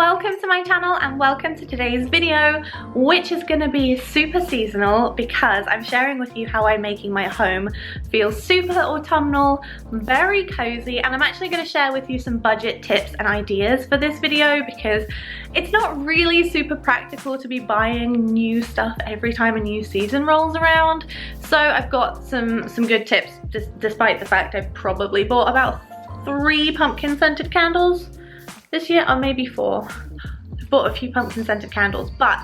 welcome to my channel and welcome to today's video, which is going to be super seasonal because I'm sharing with you how I'm making my home feel super autumnal, very cozy, and I'm actually going to share with you some budget tips and ideas for this video because it's not really super practical to be buying new stuff every time a new season rolls around. So I've got some good tips despite the fact I've probably bought about 3 pumpkin scented candles this year, or maybe 4. I've bought a few pumpkin scented candles, but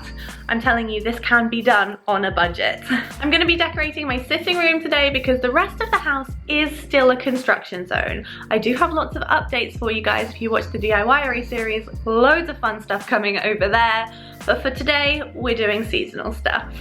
I'm telling you, this can be done on a budget. I'm gonna be decorating my sitting room today because the rest of the house is still a construction zone. I do have lots of updates for you guys if you watch the DIY series, loads of fun stuff coming over there. But for today, we're doing seasonal stuff.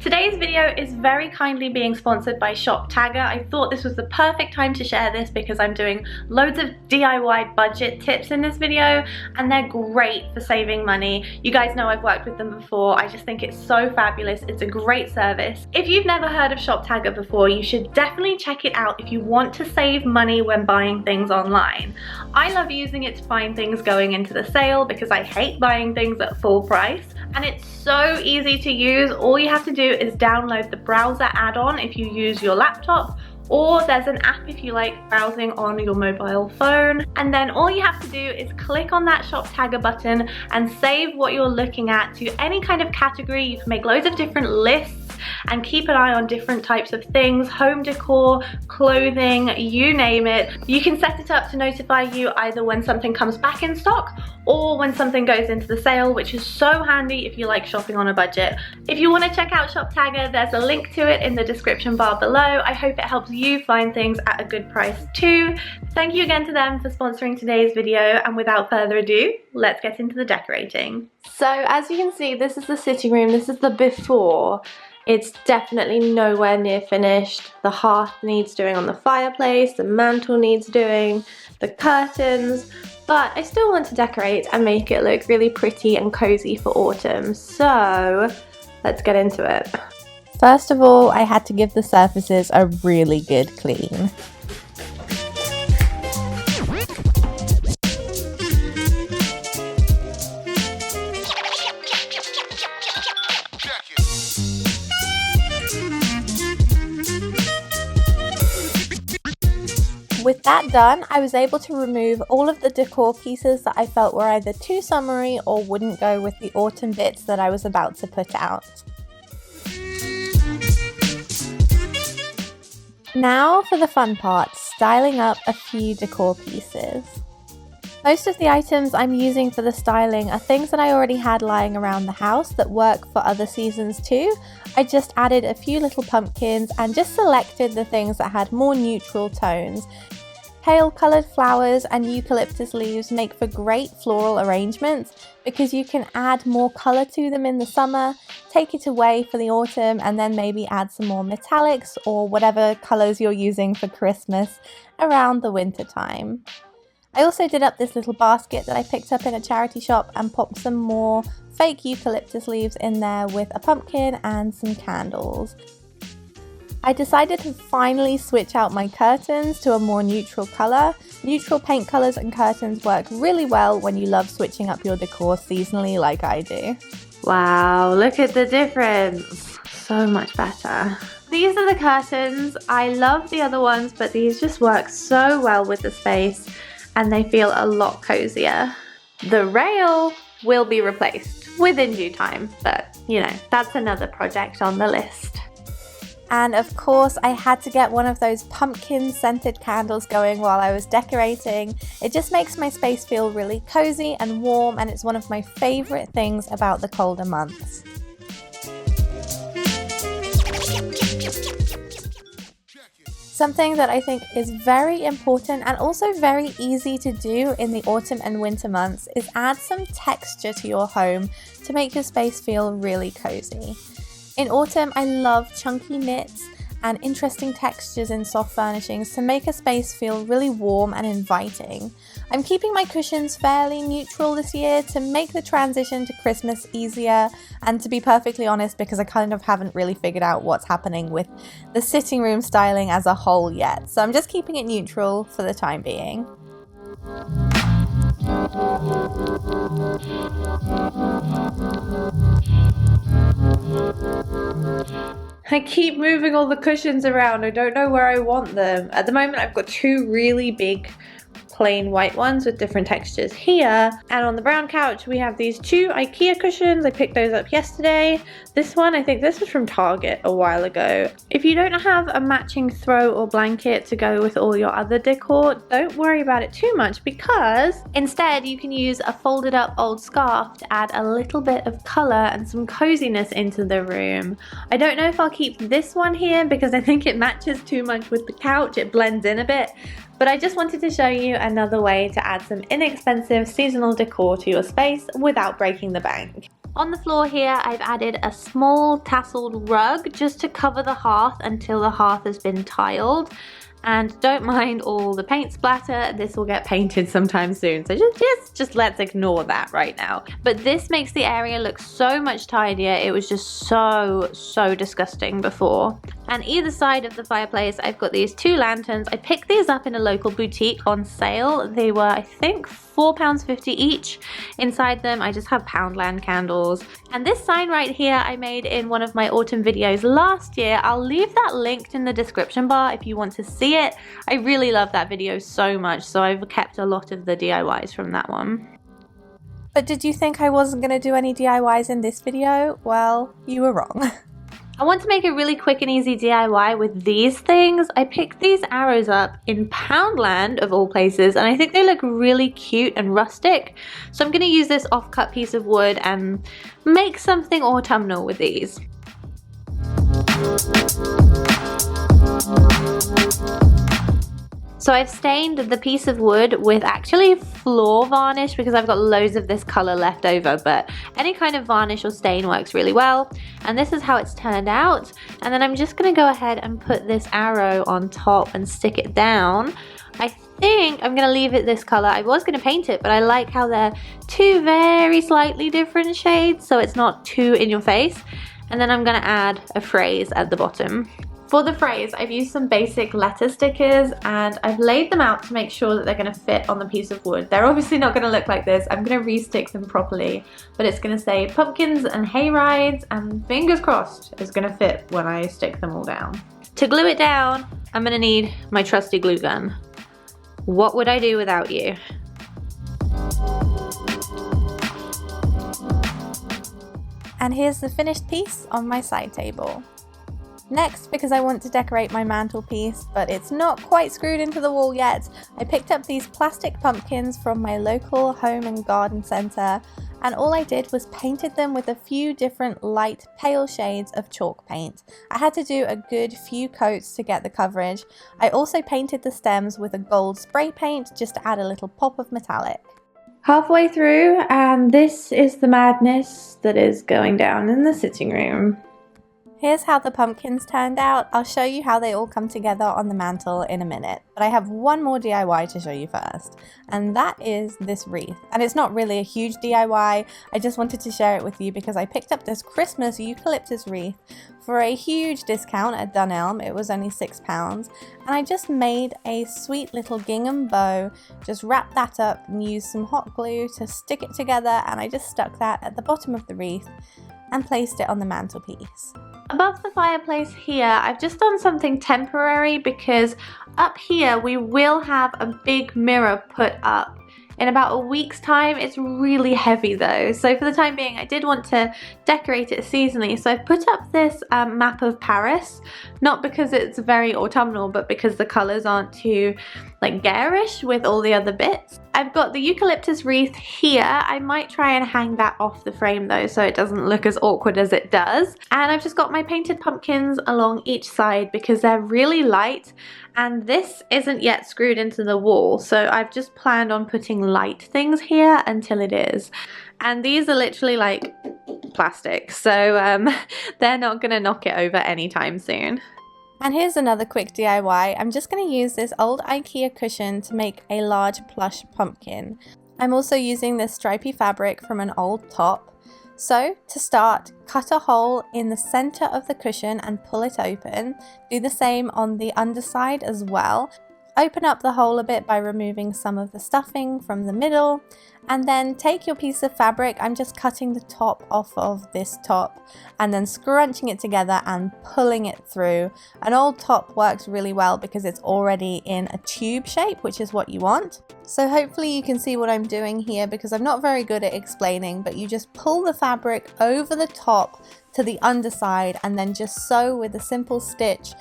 Today's video is very kindly being sponsored by Shop Tagger. I thought this was the perfect time to share this because I'm doing loads of DIY budget tips in this video and they're great for saving money. You guys know I've worked with them before. I just think it's so fabulous. It's a great service. If you've never heard of Shop Tagger before, you should definitely check it out if you want to save money when buying things online. I love using it to find things going into the sale because I hate buying things at full price. And it's so easy to use. All you have to do is download the browser add-on if you use your laptop, or there's an app if you like browsing on your mobile phone. And then all you have to do is click on that Shop Tagger button and save what you're looking at to any kind of category. You can make loads of different lists and keep an eye on different types of things, home decor, clothing, you name it. You can set it up to notify you either when something comes back in stock or when something goes into the sale, which is so handy if you like shopping on a budget. If you want to check out Shop Tagger, there's a link to it in the description bar below. I hope it helps you find things at a good price too. Thank you again to them for sponsoring today's video, and without further ado, let's get into the decorating. So as you can see, this is the sitting room. This is the before. It's definitely nowhere near finished. The hearth needs doing on the fireplace, the mantle needs doing, the curtains, but I still want to decorate and make it look really pretty and cozy for autumn. So let's get into it. First of all, I had to give the surfaces a really good clean. With that done, I was able to remove all of the decor pieces that I felt were either too summery or wouldn't go with the autumn bits that I was about to put out. Now for the fun part, styling up a few decor pieces. Most of the items I'm using for the styling are things that I already had lying around the house that work for other seasons too. I just added a few little pumpkins and just selected the things that had more neutral tones. Pale coloured flowers and eucalyptus leaves make for great floral arrangements because you can add more colour to them in the summer, take it away for the autumn, and then maybe add some more metallics or whatever colours you're using for Christmas around the winter time. I also did up this little basket that I picked up in a charity shop and popped some more fake eucalyptus leaves in there with a pumpkin and some candles. I decided to finally switch out my curtains to a more neutral colour. Neutral paint colours and curtains work really well when you love switching up your decor seasonally like I do. Wow, look at the difference. So much better. These are the curtains. I love the other ones, but these just work so well with the space and they feel a lot cozier. The rail will be replaced within due time, but you know, that's another project on the list. And of course, I had to get one of those pumpkin scented candles going while I was decorating. It just makes my space feel really cozy and warm, and it's one of my favourite things about the colder months. Something that I think is very important and also very easy to do in the autumn and winter months is add some texture to your home to make your space feel really cozy. In autumn, I love chunky knits and interesting textures in soft furnishings to make a space feel really warm and inviting. I'm keeping my cushions fairly neutral this year to make the transition to Christmas easier, and to be perfectly honest, because I kind of haven't really figured out what's happening with the sitting room styling as a whole yet, so I'm just keeping it neutral for the time being. I keep moving all the cushions around. I don't know where I want them. At the moment, I've got two really big plain white ones with different textures here, and on the brown couch we have these two IKEA cushions. I picked those up yesterday. This one, I think this was from Target a while ago. If you don't have a matching throw or blanket to go with all your other decor, don't worry about it too much, because instead you can use a folded up old scarf to add a little bit of color and some coziness into the room. I don't know if I'll keep this one here because I think it matches too much with the couch. It blends in a bit. But I just wanted to show you another way to add some inexpensive seasonal decor to your space without breaking the bank. On the floor here, I've added a small tasseled rug just to cover the hearth until the hearth has been tiled. And don't mind all the paint splatter, this will get painted sometime soon, so just let's ignore that right now. But this makes the area look so much tidier. It was just so disgusting before. And either side of the fireplace, I've got these two lanterns. I picked these up in a local boutique on sale. They were, I think, £4.50 each. Inside them, I just have Poundland candles. And this sign right here, I made in one of my autumn videos last year. I'll leave that linked in the description bar if you want to see it. I really love that video so much, so I've kept a lot of the DIYs from that one. But did you think I wasn't going to do any DIYs in this video? Well, you were wrong. I want to make a really quick and easy DIY with these things. I picked these arrows up in Poundland of all places, and I think they look really cute and rustic. So I'm going to use this off-cut piece of wood and make something autumnal with these. So I've stained the piece of wood with actually floor varnish because I've got loads of this color left over, but any kind of varnish or stain works really well. And this is how it's turned out. And then I'm just gonna go ahead and put this arrow on top and stick it down. I think I'm gonna leave it this color. I was gonna paint it, but I like how they're two very slightly different shades, so it's not too in your face. And then I'm gonna add a phrase at the bottom. For the phrase, I've used some basic letter stickers and I've laid them out to make sure that they're going to fit on the piece of wood. They're obviously not going to look like this. I'm going to re-stick them properly, but it's going to say pumpkins and hay rides, and fingers crossed it's going to fit when I stick them all down. To glue it down, I'm going to need my trusty glue gun. What would I do without you? And here's the finished piece on my side table. Next, because I want to decorate my mantelpiece, but it's not quite screwed into the wall yet, I picked up these plastic pumpkins from my local home and garden centre, and all I did was painted them with a few different light pale shades of chalk paint. I had to do a good few coats to get the coverage. I also painted the stems with a gold spray paint just to add a little pop of metallic. Halfway through, and this is the madness that is going down in the sitting room. Here's how the pumpkins turned out. I'll show you how they all come together on the mantle in a minute, but I have one more DIY to show you first, and that is this wreath. And it's not really a huge DIY, I just wanted to share it with you because I picked up this Christmas eucalyptus wreath for a huge discount at Dunelm. It was only £6, and I just made a sweet little gingham bow, just wrapped that up and used some hot glue to stick it together, and I just stuck that at the bottom of the wreath and placed it on the mantelpiece. Above the fireplace here, I've just done something temporary because up here we will have a big mirror put up in about a week's time. It's really heavy though, so for the time being I did want to decorate it seasonally, so I've put up this map of Paris, not because it's very autumnal but because the colours aren't too like garish with all the other bits. I've got the eucalyptus wreath here. I might try and hang that off the frame though so it doesn't look as awkward as it does. And I've just got my painted pumpkins along each side because they're really light, and this isn't yet screwed into the wall, so I've just planned on putting light things here until it is. And these are literally like plastic, so they're not gonna knock it over anytime soon. And here's another quick DIY. I'm just going to use this old IKEA cushion to make a large plush pumpkin. I'm also using this stripy fabric from an old top. So to start, cut a hole in the center of the cushion and pull it open. Do the same on the underside as well. Open up the hole a bit by removing some of the stuffing from the middle, and then take your piece of fabric. I'm just cutting the top off of this top and then scrunching it together and pulling it through. An old top works really well because it's already in a tube shape, which is what you want. So hopefully you can see what I'm doing here, because I'm not very good at explaining, but you just pull the fabric over the top to the underside and then just sew with a simple stitch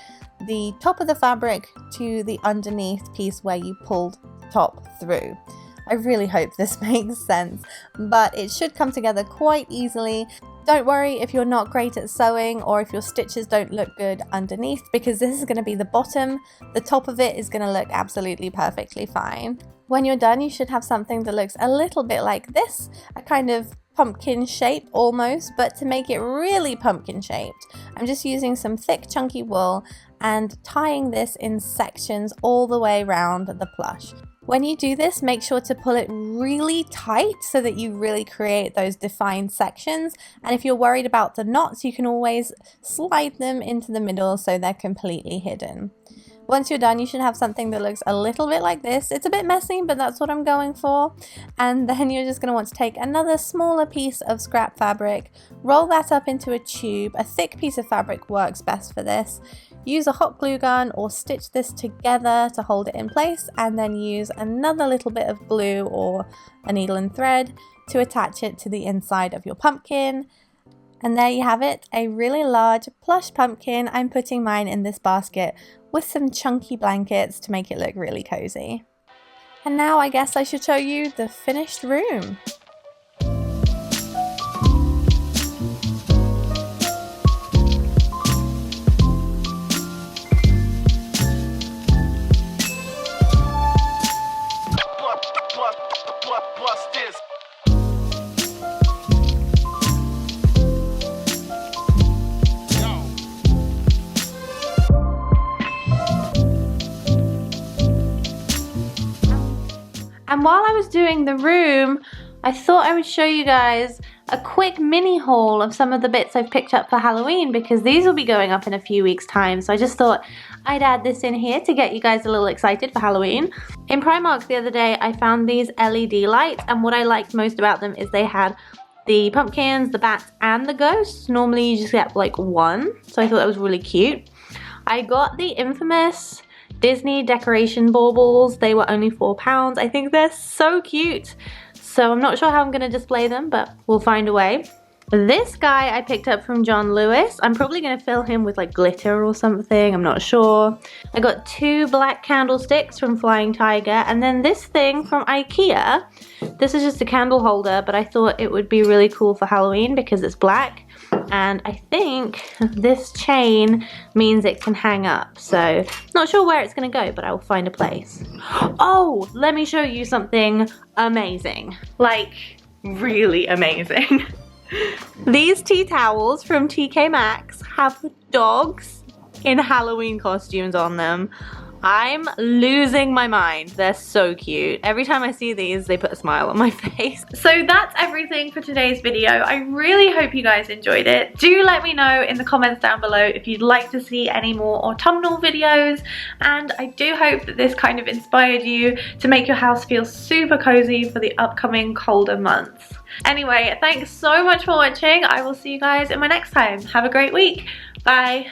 the top of the fabric to the underneath piece where you pulled the top through. I really hope this makes sense, but it should come together quite easily. Don't worry if you're not great at sewing or if your stitches don't look good underneath, because this is going to be the bottom. The top of it is going to look absolutely perfectly fine. When you're done, you should have something that looks a little bit like this, a kind of pumpkin shape almost, but to make it really pumpkin shaped, I'm just using some thick chunky wool and tying this in sections all the way around the plush. When you do this, make sure to pull it really tight so that you really create those defined sections. And if you're worried about the knots, you can always slide them into the middle so they're completely hidden. Once you're done, you should have something that looks a little bit like this. It's a bit messy, but that's what I'm going for. And then you're just going to want to take another smaller piece of scrap fabric, roll that up into a tube. A thick piece of fabric works best for this. Use a hot glue gun or stitch this together to hold it in place, and then use another little bit of glue or a needle and thread to attach it to the inside of your pumpkin. And there you have it, a really large plush pumpkin. I'm putting mine in this basket with some chunky blankets to make it look really cozy. And now I guess I should show you the finished room. And while I was doing the room, I thought I would show you guys a quick mini haul of some of the bits I've picked up for Halloween, because these will be going up in a few weeks time. So I just thought I'd add this in here to get you guys a little excited for Halloween. In Primark the other day, I found these LED lights, and what I liked most about them is they had the pumpkins, the bats, and the ghosts. Normally you just get like one, so I thought that was really cute. I got the infamous Disney decoration baubles. They were only £4. I think they're so cute. So I'm not sure how I'm going to display them, but we'll find a way. This guy I picked up from John Lewis. I'm probably going to fill him with like glitter or something. I'm not sure. I got 2 black candlesticks from Flying Tiger. And then this thing from IKEA. This is just a candle holder, but I thought it would be really cool for Halloween because it's black. And I think this chain means it can hang up. So not sure where it's going to go, but I will find a place. Oh, let me show you something amazing. Like really amazing. These tea towels from TK Maxx have dogs in Halloween costumes on them. I'm losing my mind. They're so cute. Every time I see these, they put a smile on my face. So that's everything for today's video. I really hope you guys enjoyed it. Do let me know in the comments down below if you'd like to see any more autumnal videos. And I do hope that this kind of inspired you to make your house feel super cozy for the upcoming colder months. Anyway, thanks so much for watching. I will see you guys in my next time. Have a great week. Bye.